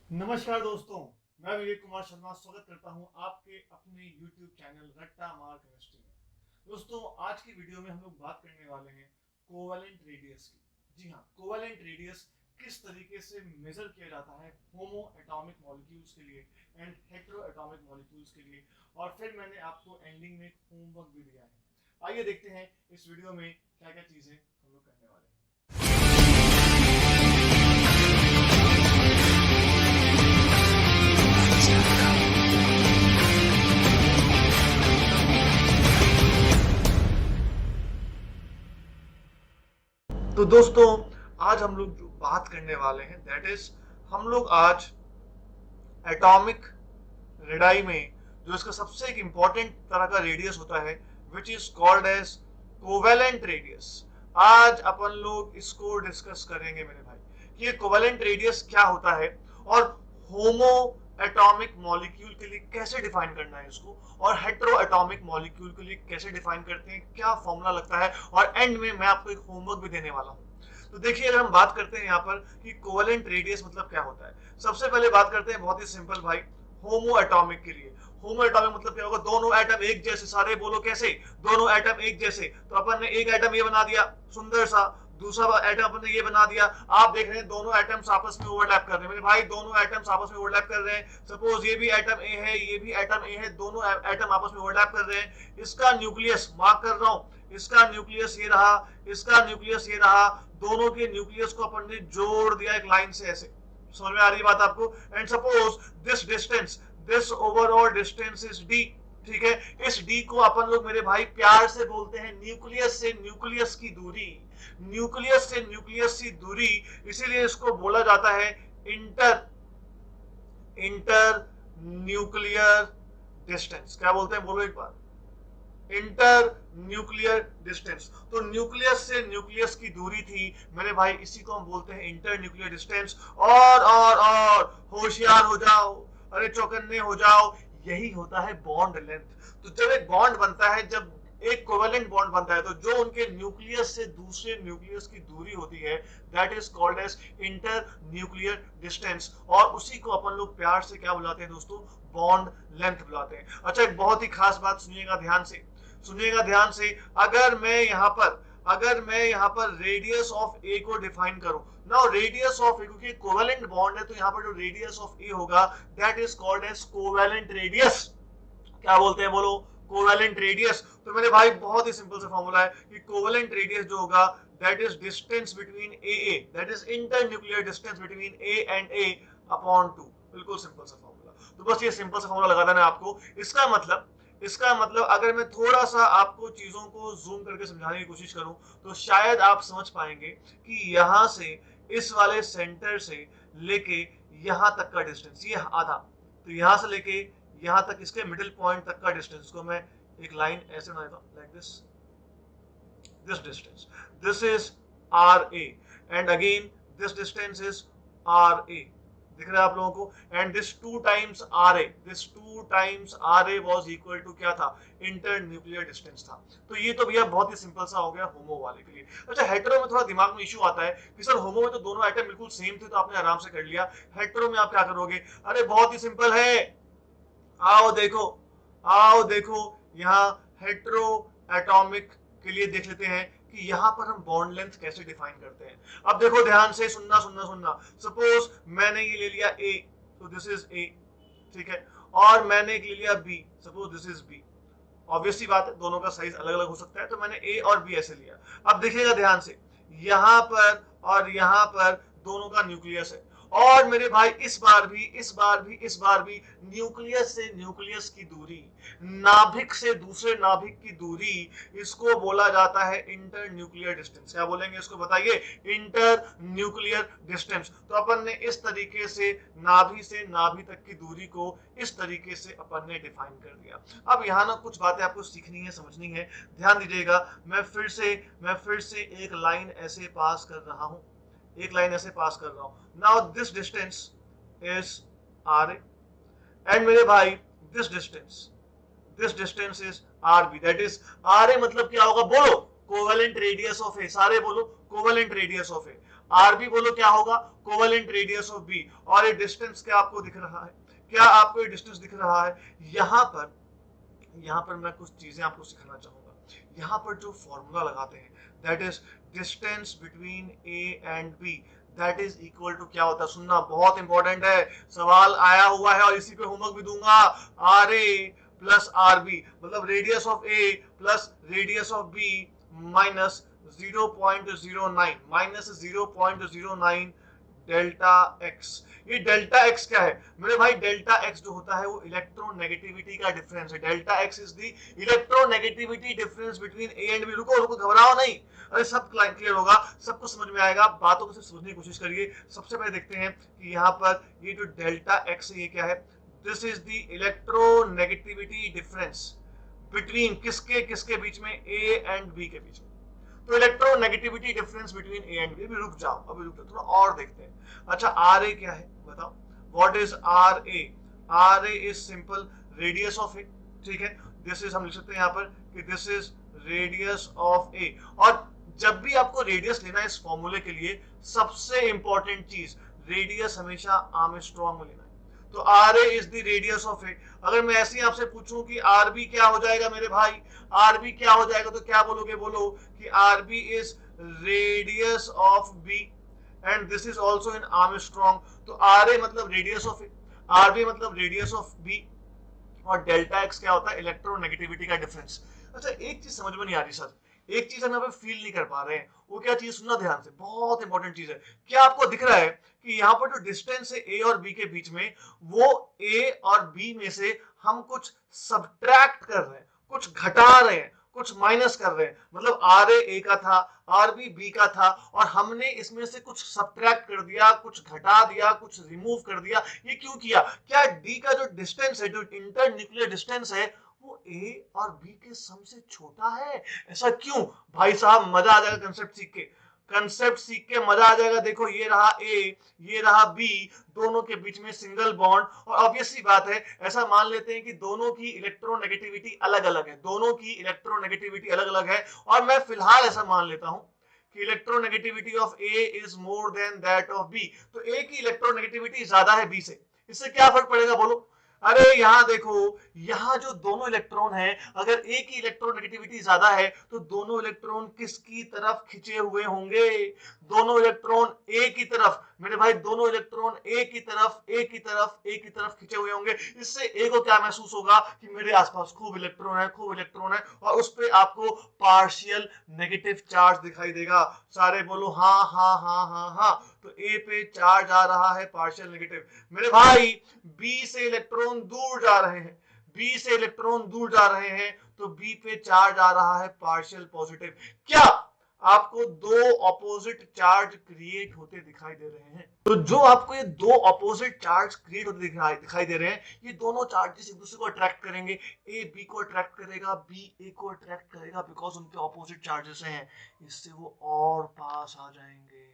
नमस्कार दोस्तों, मैं विवेक कुमार शर्मा स्वागत करता हूं आपके अपने YouTube चैनल रट्टा मार केमिस्ट्री में। दोस्तों, आज की वीडियो में हम लोग बात करने वाले हैं कोवेलेंट रेडियस की। जी हाँ, कोवेलेंट रेडियस किस तरीके से मेजर किया जाता है होमो एटॉमिक मॉलिक्यूल्स के लिए एंड हेटेरो एटॉमिक मॉलिक्यूल्स के लिए, और फिर मैंने आपको एंडिंग में एक होमवर्क भी दिया है। आइए देखते हैं इस वीडियो में क्या क्या चीजें हम लोग करने वाले हैं। तो दोस्तों, आज हम लोग जो बात करने वाले हैं दैट इज, हम लोग आज एटॉमिक रेडाई में जो इसका सबसे एक इंपॉर्टेंट तरह का रेडियस होता है which is called as covalent radius, आज अपन लोग इसको डिस्कस करेंगे मेरे भाई कि ये कोवेलेंट रेडियस क्या होता है और होमो एटॉमिक मॉलिक्यूल के लिए कैसे डिफाइन करना है इसको, और हेटेरो एटॉमिक मॉलिक्यूल के लिए कैसे डिफाइन करते हैं, क्या फॉर्मूला लगता है, और एंड में मैं आपको एक होमवर्क भी देने वाला हूँ। तो देखिए, अगर हम बात करते हैं यहाँ पर कि कोवेलेंट रेडियस मतलब क्या होता है, सबसे पहले बात करते हैं बहुत ही सिंपल भाई, होमो एटॉमिक के लिए। होमो एटॉमिक मतलब क्या होगा, दोनों एटम एक जैसे, सारे बोलो कैसे, दोनों एटम एक जैसे। तो अपन ने एक एटम ये बना दिया सुंदर सा, दूसरा एटम अपन ने ये बना दिया। आप देख रहे हैं दोनों एटम्स आपस में ओवरलैप कर रहे हैं मेरे भाई, दोनों एटम्स आपस में ओवरलैप कर रहे हैं। सपोज ये भी एटम ए है, ये भी एटम ए है, दोनों एटम आपस में ओवरलैप कर रहे हैं। इसका न्यूक्लियस मार्क कर रहा हूं, इसका न्यूक्लियस ये रहा, इसका न्यूक्लियस ये रहा, दोनों के न्यूक्लियस को अपन ने जोड़ दिया एक लाइन से ऐसे। समझ में आ रही है बात आपको? And suppose this distance, this overall distance is D. ठीक है, इस डी को अपन लोग मेरे भाई प्यार से बोलते हैं न्यूक्लियस से न्यूक्लियस की दूरी, न्यूक्लियस से न्यूक्लियस की दूरी, इसीलिए इसको बोला जाता है इंटर इंटर न्यूक्लियर डिस्टेंस। क्या बोलते हैं, बोलो एक बार, इंटर न्यूक्लियर डिस्टेंस। तो न्यूक्लियस से न्यूक्लियस की दूरी थी मेरे भाई, इसी को हम बोलते हैं इंटर न्यूक्लियर डिस्टेंस। और होशियार हो जाओ, अरे चौकन्ने हो जाओ, यही होता है बॉन्ड लेंथ। तो जब एक बॉन्ड बनता है, जब एक कोवेलेंट बॉन्ड बनता है, तो जो उनके न्यूक्लियस से दूसरे न्यूक्लियस की दूरी होती है that is called as inter nuclear distance, और उसी को अपन लोग प्यार से क्या बुलाते हैं दोस्तों, बॉन्ड लेंथ बुलाते हैं। अच्छा, एक बहुत ही खास बात सुनिएगा ध्यान से, सुनिएगा ध्यान से। अगर मैं यहाँ पर रेडियस ऑफ ए को डिफाइन करूं, नाउ रेडियस ऑफ ए, क्योंकि कोवेलेंट बॉन्ड है तो यहाँ पर जो रेडियस ऑफ ए होगा that is called as covalent radius. क्या बोलते हैं, बोलो, कोवेलेंट रेडियस। तो मेरे भाई बहुत ही सिंपल सा फॉर्मूला है कि कोवेलेंट रेडियस जो होगा that is distance between A, that is inter nuclear distance between A and A upon 2। बिल्कुल सिंपल सा फॉर्मूला। तो बस ये सिंपल सा फॉर्मूला लगा देना आपको। इसका मतलब अगर मैं थोड़ा सा आपको चीजों को जूम करके समझाने की कोशिश करूं तो शायद आप समझ पाएंगे कि यहां से, इस वाले सेंटर से लेके यहां तक का डिस्टेंस, ये आधा, तो यहां से लेके यहां तक इसके मिडिल पॉइंट तक का डिस्टेंस को मैं एक लाइन ऐसे बना देता हूं, like this distance, this is R A, and again this distance is R A. दिख रहा है आप लोगों को? And this 2 times R A was equal to क्या था, इंटर न्यूक्लियर डिस्टेंस था। तो ये तो भैया बहुत ही सिंपल सा हो गया होमो वाले के लिए। अच्छा, हेटेरो में थोड़ा दिमाग में इशू आता है कि सर होमो में तो दोनों आइटम बिल्कुल सेम थे तो आपने आराम से कर लिया, हेटेरो में आप क्या करोगे? अरे बहुत ही सिंपल है, आओ देखो, आओ देखो, यहाँ हेटेरो एटॉमिक के लिए देख लेते हैं कि यहाँ पर हम बॉन्ड लेंथ कैसे डिफाइन करते हैं। अब देखो ध्यान से, सुनना सुनना सुनना। सपोज मैंने ये ले लिया ए, तो दिस इज ए, ठीक है, और मैंने एक ले लिया B, suppose this is B. Obvious सी बात है, दोनों का साइज अलग अलग हो सकता है, तो मैंने ए और बी ऐसे लिया। अब देखिएगा ध्यान से, यहाँ पर और यहाँ पर दोनों का न्यूक्लियस है, और मेरे भाई इस बार भी न्यूक्लियस से न्यूक्लियस की दूरी, नाभिक से दूसरे नाभिक की दूरी, इसको बोला जाता है इंटर न्यूक्लियर डिस्टेंस। क्या बोलेंगे इसको, बताइए? Inter nuclear distance. तो अपन ने इस तरीके से नाभि से नाभि तक की दूरी को इस तरीके से अपन ने डिफाइन कर दिया। अब यहाँ ना कुछ बातें आपको सीखनी है, समझनी है, ध्यान दीजिएगा। मैं फिर से एक लाइन ऐसे पास कर रहा हूँ, एक लाइन ऐसे पास कर रहा हूं। Now this distance is R A, and मेरे भाई this distance is R B, that is R A मतलब क्या होगा, बोलो, कोवेलेंट रेडियस ऑफ ए, सारे बोलो, covalent radius of A. R B बोलो क्या होगा, कोवेलेंट रेडियस ऑफ बी। और ये डिस्टेंस क्या आपको दिख रहा है, क्या आपको ये डिस्टेंस दिख रहा है? यहाँ पर मैं कुछ चीजें आपको सिखाना चाहूंगा। यहाँ पर जो फॉर्मूला लगाते हैं, that is distance between A and B, that is equal to क्या होता है, सुनना बहुत इंपॉर्टेंट है, सवाल आया हुआ है और इसी पे होमवर्क भी दूंगा। R A plus R B मतलब radius of A plus radius of B minus 0.09 minus 0.09 delta X. ये डेल्टा एक्स क्या है मेरे भाई? डेल्टा एक्स जो होता है वो इलेक्ट्रोनेगेटिविटी का डिफरेंस है। Delta X is the electronegativity difference between A and B. रुको रुको, घबराओ नहीं, अरे सब क्लियर होगा, सबको समझ में आएगा, बातों को सिर्फ समझने की कोशिश करिए। सबसे पहले देखते हैं कि यहाँ पर ये जो डेल्टा एक्स है ये क्या है। This is the electronegativity difference between किसके किसके बीच में, ए एंड बी के बीच में। तो electronegativity difference between A and B. अभी रुक जाओ, थोड़ा और देखते हैं। अच्छा, आर ए क्या है बताओ, what is R A? R A is simple radius of A, ठीक है। दिस इज, हम लिख सकते हैं यहाँ पर कि दिस इज रेडियस ऑफ ए। और जब भी आपको रेडियस लेना है इस फॉर्मूले के लिए, सबसे इंपॉर्टेंट चीज, रेडियस हमेशा आर्मस्ट्रांग में लेना है। तो R A is the radius of A. अगर मैं ऐसे ही आपसे पूछूं कि आर बी क्या हो जाएगा मेरे भाई, आर बी क्या हो जाएगा, तो क्या बोलोगे? बोलो कि R B is radius of B and this is also in angstrom. तो आर ए मतलब radius of A, R B मतलब रेडियस ऑफ बी, और डेल्टा एक्स क्या होता है? इलेक्ट्रोनेगेटिविटी का डिफरेंस। अच्छा, एक चीज समझ में नहीं आ रही सर, एक चीज हम यहाँ पे फील नहीं कर पा रहे हैं, वो क्या चीज? सुनना ध्यान से, बहुत इंपॉर्टेंट चीज है। क्या आपको दिख रहा है कि यहाँ पर जो डिस्टेंस है ए और बी के बीच में, वो ए और बी में से हम कुछ सब्ट्रैक्ट कर रहे हैं, कुछ घटा रहे हैं, कुछ माइनस कर रहे हैं। मतलब आर ए का था, आर बी का था, और हमने इसमें से कुछ सब्ट्रैक्ट कर दिया, कुछ घटा दिया, कुछ रिमूव कर दिया। ये क्यों किया? क्या डी का जो डिस्टेंस है, जो इंटर न्यूक्लियर डिस्टेंस है, वो ए और बी के सम से छोटा है? ऐसा क्यों भाई साहब? मजा आ जाएगा कंसेप्ट सीख के, कंसेप्ट सीख के मजा आ जाएगा। देखो, ये रहा ए, ये रहा बी, दोनों के बीच में सिंगल बॉन्ड, और ऑब्वियस सी बात है, ऐसा मान लेते हैं कि दोनों की इलेक्ट्रोनेगेटिविटी अलग अलग है, दोनों की इलेक्ट्रोनेगेटिविटी अलग अलग है। और मैं फिलहाल ऐसा मान लेता हूं कि electronegativity of A is more then that of B. तो ए की इलेक्ट्रोनेगेटिविटी ज्यादा है बी से। इससे क्या फर्क पड़ेगा बोलो? अरे यहाँ देखो, यहाँ जो दोनों इलेक्ट्रॉन है, अगर ए की इलेक्ट्रोनेगेटिविटी ज्यादा है तो दोनों इलेक्ट्रॉन किसकी तरफ खिंचे हुए होंगे? दोनों इलेक्ट्रॉन ए की तरफ मेरे भाई, दोनों इलेक्ट्रॉन ए की तरफ, ए की तरफ, ए की तरफ खिंचे हुए होंगे। इससे ए को क्या महसूस होगा कि मेरे आसपास खूब इलेक्ट्रॉन है, खूब इलेक्ट्रॉन है, और उस पे आपको पार्शियल नेगेटिव चार्ज दिखाई देगा। सारे बोलो हाँ हाँ हाँ हाँ हाँ। तो ए पे चार्ज आ रहा है पार्शियल नेगेटिव। मेरे भाई, बी से इलेक्ट्रॉन दूर जा रहे हैं, बी से इलेक्ट्रॉन दूर जा रहे हैं, तो बी पे चार्ज आ रहा है पार्शियल पॉजिटिव। क्या आपको दो ऑपोजिट चार्ज क्रिएट होते दिखाई दे रहे हैं? तो जो आपको ये दो ऑपोजिट चार्ज क्रिएट होते दिखाई दे रहे हैं, ये दोनों चार्जेस एक दूसरे को अट्रैक्ट करेंगे। ए बी को अट्रैक्ट करेगा, बी ए को अट्रैक्ट करेगा, बिकॉज उनके ऑपोजिट चार्जेस हैं। इससे वो और पास आ जाएंगे,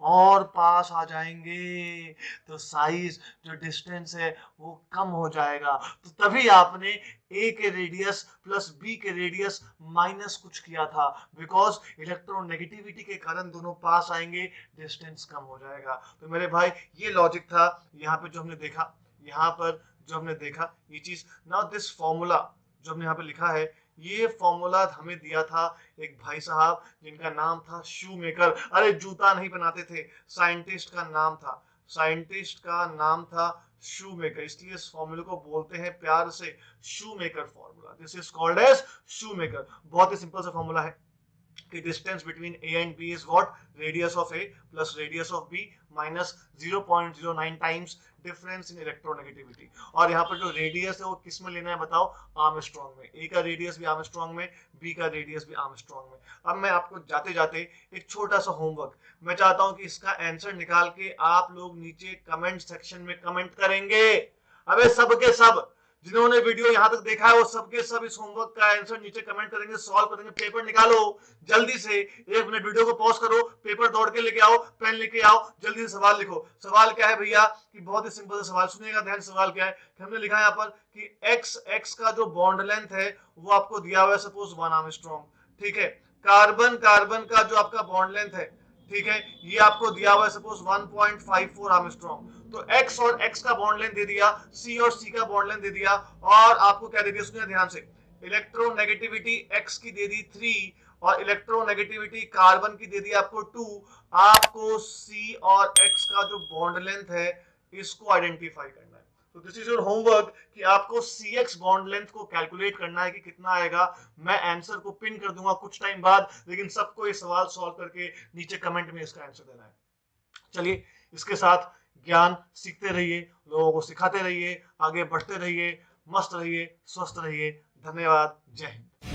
और पास आ जाएंगे, तो साइज, जो डिस्टेंस है, वो कम हो जाएगा। तो तभी आपने ए के रेडियस प्लस बी के रेडियस माइनस कुछ किया था, बिकॉज इलेक्ट्रोनेगेटिविटी के कारण दोनों पास आएंगे, डिस्टेंस कम हो जाएगा। तो मेरे भाई, ये लॉजिक था यहाँ पे जो हमने देखा, यहाँ पर जो हमने देखा ये चीज। नाउ दिस फॉर्मूला जो हमने यहाँ पे लिखा है, ये फॉर्मूला हमें दिया था एक भाई साहब जिनका नाम था शूमेकर। अरे जूता नहीं बनाते थे, साइंटिस्ट का नाम था, साइंटिस्ट का नाम था शूमेकर, इसलिए इस फॉर्मूले को बोलते हैं प्यार से Schomaker formula. This is called as Schomaker. बहुत ही सिंपल सा फॉर्मूला है कि distance between A and B is what? Radius of A plus radius of B minus 0.09 times difference in electronegativity. और यहाँ पर जो रेडियस है वो किस में लेना है बताओ? आर्मस्ट्रांग में। ए का रेडियस भी आर्मस्ट्रांग में, बी का रेडियस भी आर्मस्ट्रांग में। अब मैं आपको जाते जाते एक छोटा सा होमवर्क, मैं चाहता हूं कि इसका आंसर निकाल के आप लोग नीचे कमेंट सेक्शन में कमेंट करेंगे। अबे सब के सब जिन्होंने वीडियो यहाँ तक देखा है, वो सबके सब इस होमवर्क का आंसर नीचे कमेंट करेंगे, सॉल्व करेंगे। पेपर निकालो जल्दी से, 1 मिनट वीडियो को पॉज करो, पेपर दौड़ के लेके आओ, पेन लेके आओ, जल्दी से सवाल लिखो। सवाल क्या है भैया? कि बहुत ही सिंपल सा सवाल, सुनिएगा ध्यान। सवाल क्या है कि हमने लिखा है यहाँ पर कि एक्स का जो बॉन्ड लेंथ है वो आपको दिया हुआ है, सपोज 1 आर्मस्ट्रांग, ठीक है। कार्बन का जो आपका बॉन्ड लेंथ है, ठीक है, ये आपको दिया हुआ है सपोज 1.54 आर्मस्ट्रॉन्ग, तो x और x का बॉन्ड लेंथ दे दिया, c और c का बॉन्ड लेंथ दे दिया, और आपको क्या दे दिया उसने, ध्यान से इलेक्ट्रोनेगेटिविटी x की दे दी 3 और इलेक्ट्रोनेगेटिविटी कार्बन की दे दी आपको 2। आपको c और x का जो बॉन्ड लेंथ है इसको आइडेंटिफाई करना है। तो दिस इज योर होमवर्क कि आपको CX बॉन्ड लेंथ को कैलकुलेट करना है कि कितना आएगा। मैं आंसर को पिन कर दूंगा कुछ टाइम बाद, लेकिन सबको ये सवाल सॉल्व करके नीचे कमेंट में इसका आंसर देना है। चलिए, इसके साथ ज्ञान सीखते रहिए, लोगों को सिखाते रहिए, आगे बढ़ते रहिए, मस्त रहिए, स्वस्थ रहिए। धन्यवाद, जय हिंद।